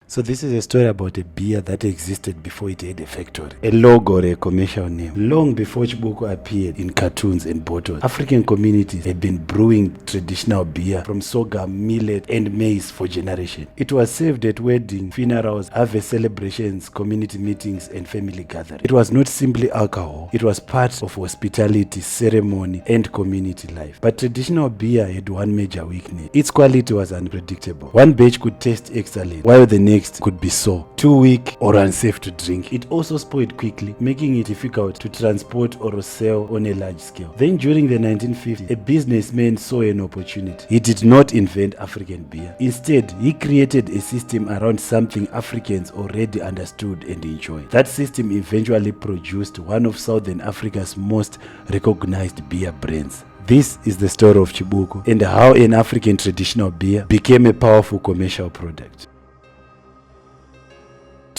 So this is a story about a beer that existed before it had a factory, a logo or a commercial name. Long before Chibuku appeared in cartoons and bottles, African communities had been brewing traditional beer from sorghum, millet and maize for generations. It was served at weddings, funerals, harvest celebrations, community meetings and family gatherings. It was not simply alcohol, it was part of hospitality, ceremony and community life. But traditional beer had one major weakness. Its quality was unpredictable. One batch could taste excellent, while the next could be sour, too weak or unsafe to drink. It also spoiled quickly, making it difficult to transport or sell on a large scale. Then during the 1950s, a businessman saw an opportunity. He did not invent African beer. Instead, he created a system around something Africans already understood and enjoyed. That system eventually produced one of Southern Africa's most recognized beer brands. This is the story of Chibuku and how an African traditional beer became a powerful commercial product.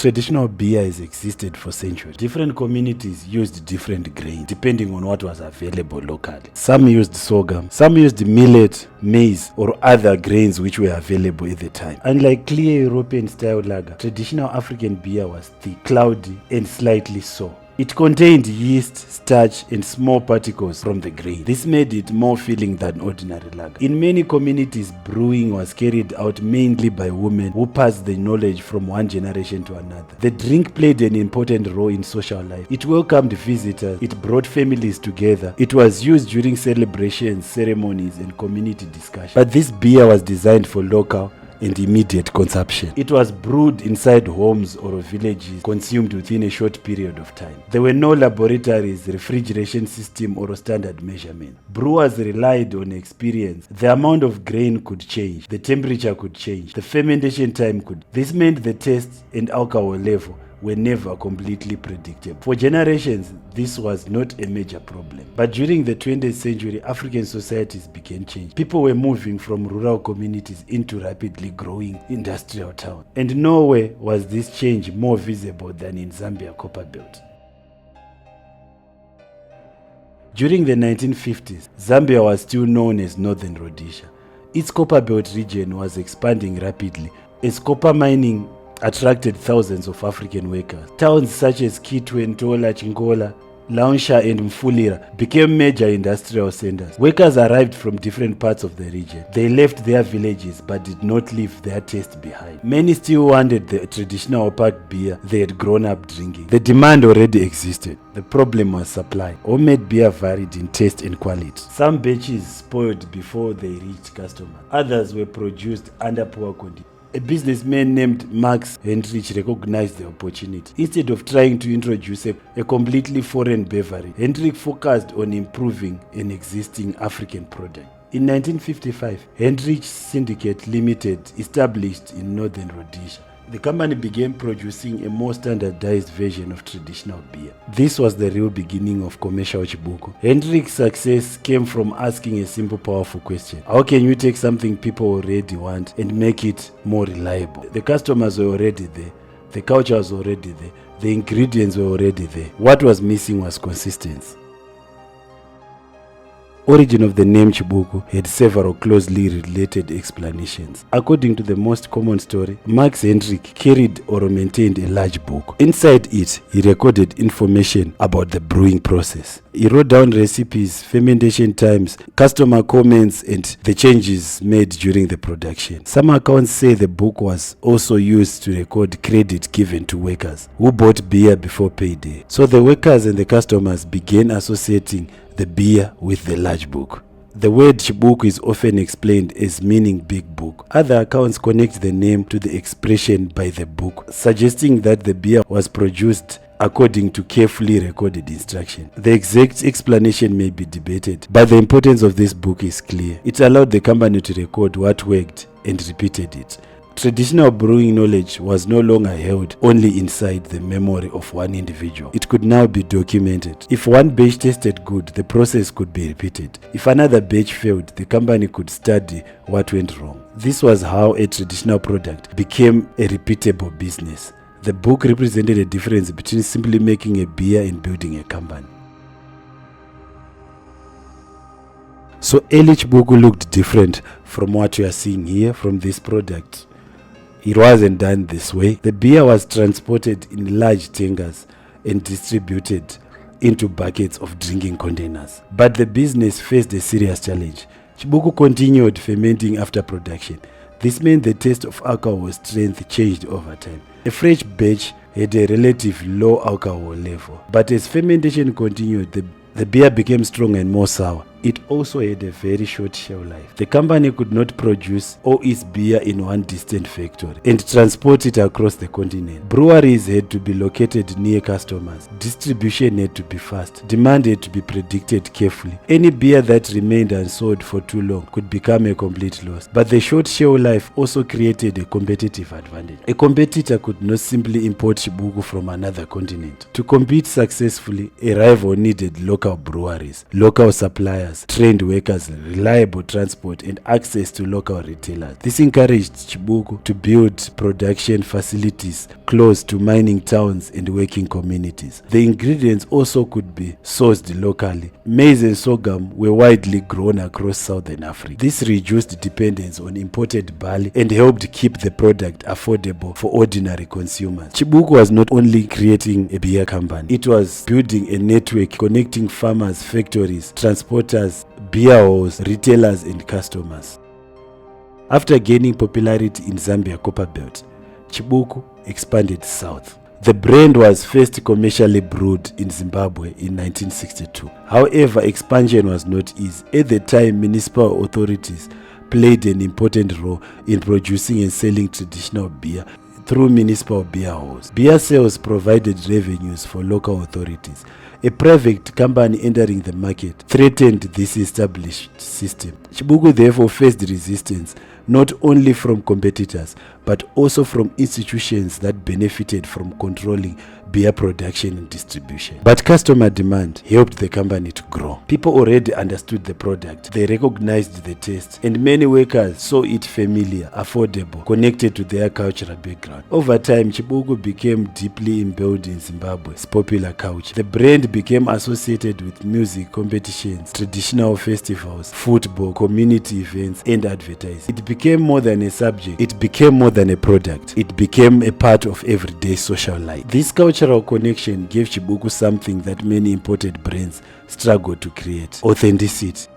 Traditional beer has existed for centuries. Different communities used different grains depending on what was available locally. Some used sorghum, some used millet, maize or other grains which were available at the time. Unlike clear European style lager, traditional African beer was thick, cloudy and slightly sour. It contained yeast, starch and small particles from the grain. This made it more filling than ordinary lager. In many communities, brewing was carried out mainly by women who passed the knowledge from one generation to another. The drink played an important role in social life. It welcomed visitors, it brought families together, it was used during celebrations, ceremonies and community discussions. But this beer was designed for local and immediate consumption. It was brewed inside homes or villages, consumed within a short period of time. There were no laboratories, refrigeration system or standard measurement. Brewers relied on experience. The amount of grain could change, the temperature could change, the fermentation time could. This meant the taste and alcohol level were never completely predictable. For generations, this was not a major problem. But during the 20th century, African societies began changing. People were moving from rural communities into rapidly growing industrial towns. And nowhere was this change more visible than in Zambia Copperbelt. During the 1950s, Zambia was still known as Northern Rhodesia. Its Copperbelt region was expanding rapidly as copper mining attracted thousands of African workers. Towns such as Kitwe, Ntola, Chingola, Launsha and Mfulira became major industrial centers. Workers arrived from different parts of the region. They left their villages but did not leave their taste behind. Many still wanted the traditional opaque beer they had grown up drinking. The demand already existed. The problem was supply. Homemade beer varied in taste and quality. Some batches spoiled before they reached customers. Others were produced under poor conditions. A businessman named Max Hendrich recognized the opportunity. Instead of trying to introduce a completely foreign beverage, Hendrich focused on improving an existing African product. In 1955, Hendrich Syndicate Limited established in Northern Rhodesia. The company began producing a more standardized version of traditional beer. This was the real beginning of commercial Chibuku. Hendrik's success came from asking a simple, powerful question. How can you take something people already want and make it more reliable? The customers were already there. The culture was already there. The ingredients were already there. What was missing was consistency. Origin of the name Chibuku had several closely related explanations. According to the most common story, Max Hendrich carried or maintained a large book. Inside it, he recorded information about the brewing process. He wrote down recipes, fermentation times, customer comments, and the changes made during the production. Some accounts say the book was also used to record credit given to workers who bought beer before payday. So the workers and the customers began associating the beer with the large book. The word Chibuku is often explained as meaning big book. Other accounts connect the name to the expression by the book, suggesting that the beer was produced according to carefully recorded instructions. The exact explanation may be debated, but the importance of this book is clear. It allowed the company to record what worked and repeated it. Traditional brewing knowledge was no longer held only inside the memory of one individual. It could now be documented. If one batch tasted good, the process could be repeated. If another batch failed, the company could study what went wrong. This was how a traditional product became a repeatable business. The book represented a difference between simply making a beer and building a company. So early Chibuku looked different from what you are seeing here from this product. It wasn't done this way. The beer was transported in large tankers and distributed into buckets of drinking containers. But the business faced a serious challenge. Chibuku continued fermenting after production. This meant the taste of alcohol strength changed over time. A fresh batch had a relatively low alcohol level, but as fermentation continued, the beer became strong and more sour. It also had a very short shelf life. The company could not produce all its beer in one distant factory and transport it across the continent. Breweries had to be located near customers. Distribution had to be fast. Demand had to be predicted carefully. Any beer that remained unsold for too long could become a complete loss. But the short shelf life also created a competitive advantage. A competitor could not simply import Chibuku from another continent. To compete successfully, a rival needed local breweries, local suppliers, trained workers, reliable transport, and access to local retailers. This encouraged Chibuku to build production facilities close to mining towns and working communities. The ingredients also could be sourced locally. Maize and sorghum were widely grown across southern Africa. This reduced dependence on imported barley and helped keep the product affordable for ordinary consumers. Chibuku was not only creating a beer company, it was building a network connecting farmers, factories, transporters, beer halls, retailers, and customers. After gaining popularity in Zambia Copperbelt, Chibuku expanded south. The brand was first commercially brewed in Zimbabwe in 1962. However, expansion was not easy. At the time, municipal authorities played an important role in producing and selling traditional beer through municipal beer halls. Beer sales provided revenues for local authorities. A private company entering the market threatened this established system. Chibuku therefore faced resistance not only from competitors but also from institutions that benefited from controlling beer production and distribution. But customer demand helped the company to grow. People already understood the product, they recognized the taste, and many workers saw it familiar, affordable, connected to their cultural background. Over time, Chibuku became deeply embedded in Zimbabwe's popular culture. The brand became associated with music competitions, traditional festivals, football, community events, and advertising. It became more than a subject, it became more than a product. It became a part of everyday social life. This cultural connection gave Chibuku something that many imported brands struggle to create: authenticity.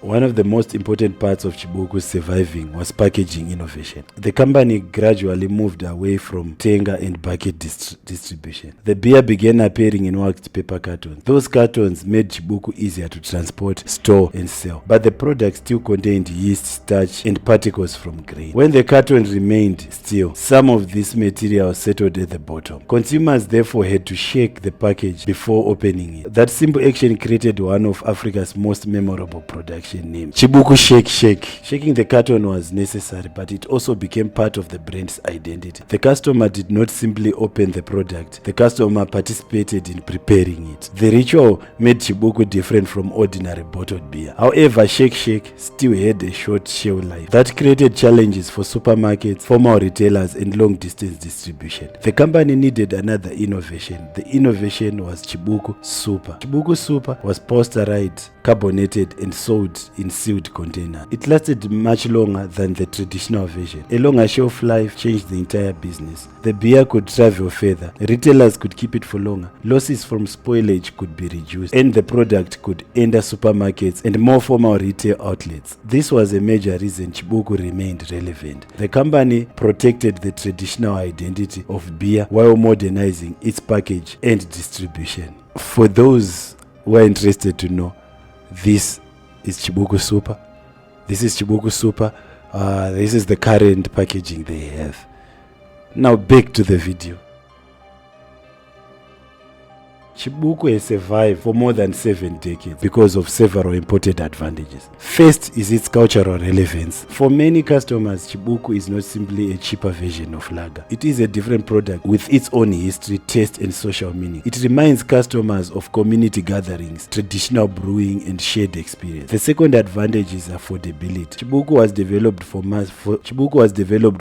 One of the most important parts of Chibuku's surviving was packaging innovation. The company gradually moved away from Tenga and bucket distribution. The beer began appearing in waxed paper cartons. Those cartons made Chibuku easier to transport, store, and sell. But the product still contained yeast, starch, and particles from grain. When the carton remained still, some of this material settled at the bottom. Consumers therefore had to shake the package before opening it. That simple action created one of Africa's most memorable productions name, Chibuku Shake Shake. Shaking the carton was necessary, but it also became part of the brand's identity. The customer did not simply open the product, the customer participated in preparing it. The ritual made Chibuku different from ordinary bottled beer. However, Shake Shake still had a short shelf life. That created challenges for supermarkets, formal retailers, and long-distance distribution. The company needed another innovation. The innovation was Chibuku Super. Chibuku Super was pasteurized, carbonated, and sold in sealed containers. It lasted much longer than the traditional version. A longer shelf life changed the entire business. The beer could travel further, retailers could keep it for longer, losses from spoilage could be reduced, and the product could enter supermarkets and more formal retail outlets. This was a major reason Chibuku remained relevant. The company protected the traditional identity of beer while modernizing its package and distribution. For those who are interested to know, this is Chibuku Super. This is Chibuku Super. This is the current packaging they have. Now back to the video. Chibuku has survived for more than 7 decades because of several important advantages. First is its cultural relevance. For many customers, Chibuku is not simply a cheaper version of lager. It is a different product with its own history, taste, and social meaning. It reminds customers of community gatherings, traditional brewing, and shared experience. The second advantage is affordability. Chibuku was developed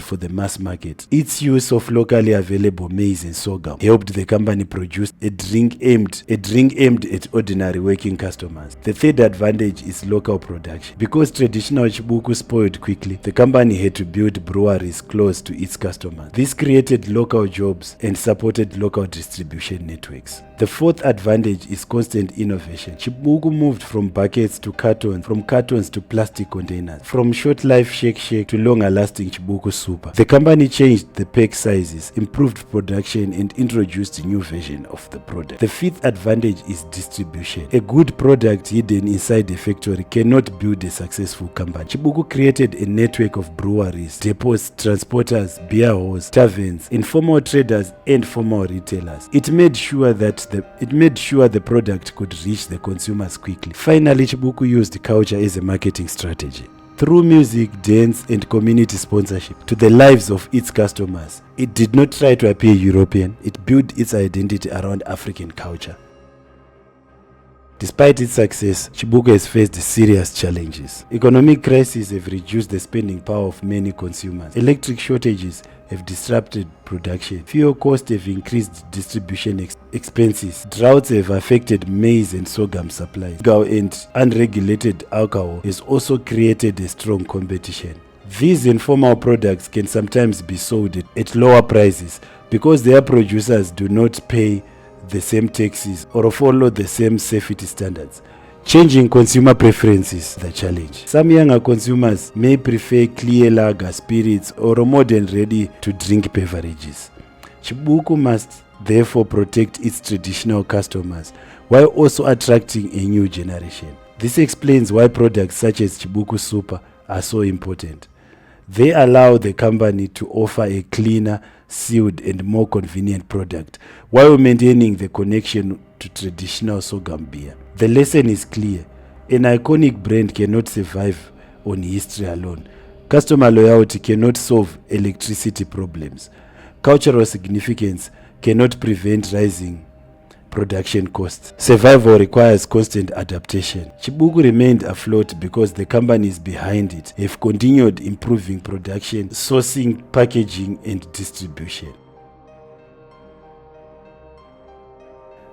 for the mass market. Its use of locally available maize and sorghum helped the company produce a drink drink aimed at ordinary working customers. The third advantage is local production. Because traditional Chibuku spoiled quickly, the company had to build breweries close to its customers. This created local jobs and supported local distribution networks. The fourth advantage is constant innovation. Chibuku moved from buckets to cartons, from cartons to plastic containers, from short-life shake to longer-lasting Chibuku super. The company changed the pack sizes, improved production, and introduced a new version of the product. The fifth advantage is distribution. A good product hidden inside a factory cannot build a successful company. Chibuku created a network of breweries, depots, transporters, beer halls, taverns, informal traders, and formal retailers. It made sure the product could reach the consumers quickly. Finally, Chibuku used culture as a marketing strategy. Through music, dance, and community sponsorship to the lives of its customers, it did not try to appear European, it built its identity around African culture. Despite its success, Chibuku has faced serious challenges. Economic crises have reduced the spending power of many consumers. Electric shortages have disrupted production. Fuel costs have increased distribution expenses. Droughts have affected maize and sorghum supplies. And unregulated alcohol has also created a strong competition. These informal products can sometimes be sold at lower prices because their producers do not pay the same taxes or follow the same safety standards. Changing consumer preferences is the challenge. Some younger consumers may prefer clear lager, spirits, or modern ready-to-drink beverages. Chibuku must therefore protect its traditional customers while also attracting a new generation. This explains why products such as Chibuku Super are so important. They allow the company to offer a cleaner, sealed, and more convenient product while maintaining the connection to traditional sorghum beer. The lesson is clear. An iconic brand cannot survive on history alone. Customer loyalty cannot solve electricity problems. Cultural significance cannot prevent rising production costs. Survival requires constant adaptation. Chibuku remained afloat because the companies behind it have continued improving production, sourcing, packaging, and distribution.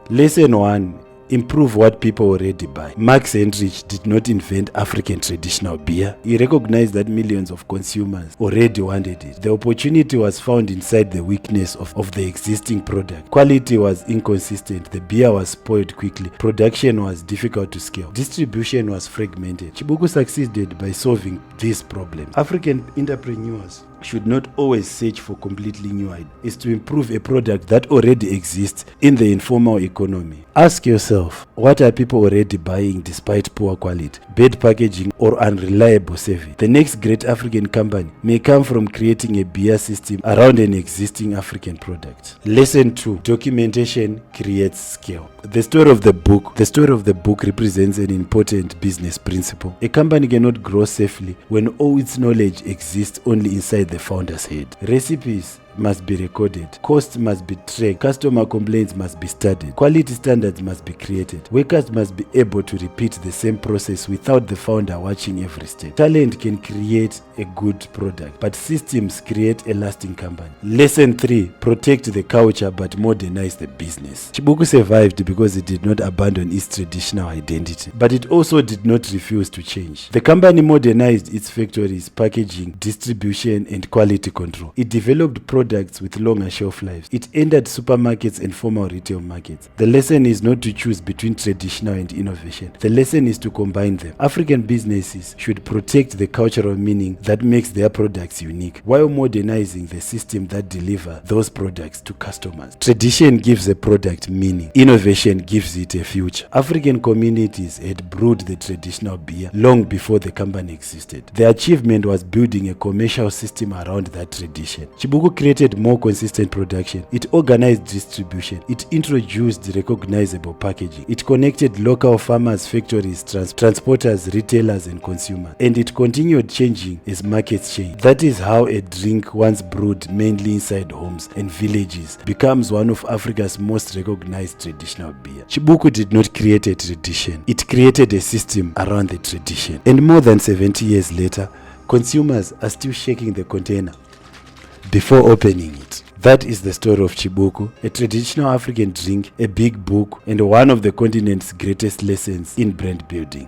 Lesson 1. Improve what people already buy. Max Enrich did not invent African traditional beer. He recognized that millions of consumers already wanted it. The opportunity was found inside the weakness of the existing product. Quality was inconsistent. The beer was spoiled quickly. Production was difficult to scale. Distribution was fragmented. Chibuku succeeded by solving these problems. African entrepreneurs should not always search for completely new ideas. It's to improve a product that already exists in the informal economy. Ask yourself, what are people already buying despite poor quality, bad packaging, or unreliable service? The next great African company may come from creating a beer system around an existing African product. Lesson 2. Documentation creates scale. The story of the book represents an important business principle. A company cannot grow safely when all its knowledge exists only inside the founder's head. Recipes must be recorded, costs must be tracked, customer complaints must be studied, quality standards must be created, workers must be able to repeat the same process without the founder watching every step. Talent can create a good product, but systems create a lasting company. Lesson 3. Protect the culture but modernize the business. Chibuku survived because it did not abandon its traditional identity, but it also did not refuse to change. The company modernized its factories, packaging, distribution, and quality control. It developed products with longer shelf lives. It entered supermarkets and formal retail markets. The lesson is not to choose between traditional and innovation. The lesson is to combine them. African businesses should protect the cultural meaning that makes their products unique, while modernizing the system that delivers those products to customers. Tradition gives a product meaning. Innovation gives it a future. African communities had brewed the traditional beer long before the company existed. The achievement was building a commercial system around that tradition. Chibuku created more consistent production. It organized distribution. It introduced recognizable packaging. It connected local farmers, factories, transporters, retailers, and consumers. And it continued changing as markets change. That is how a drink once brewed mainly inside homes and villages becomes one of Africa's most recognized traditional beer. Chibuku did not create a tradition. It created a system around the tradition. And more than 70 years later, consumers are still shaking the container before opening it. That is the story of Chibuku, a traditional African drink, a big book, and one of the continent's greatest lessons in brand building.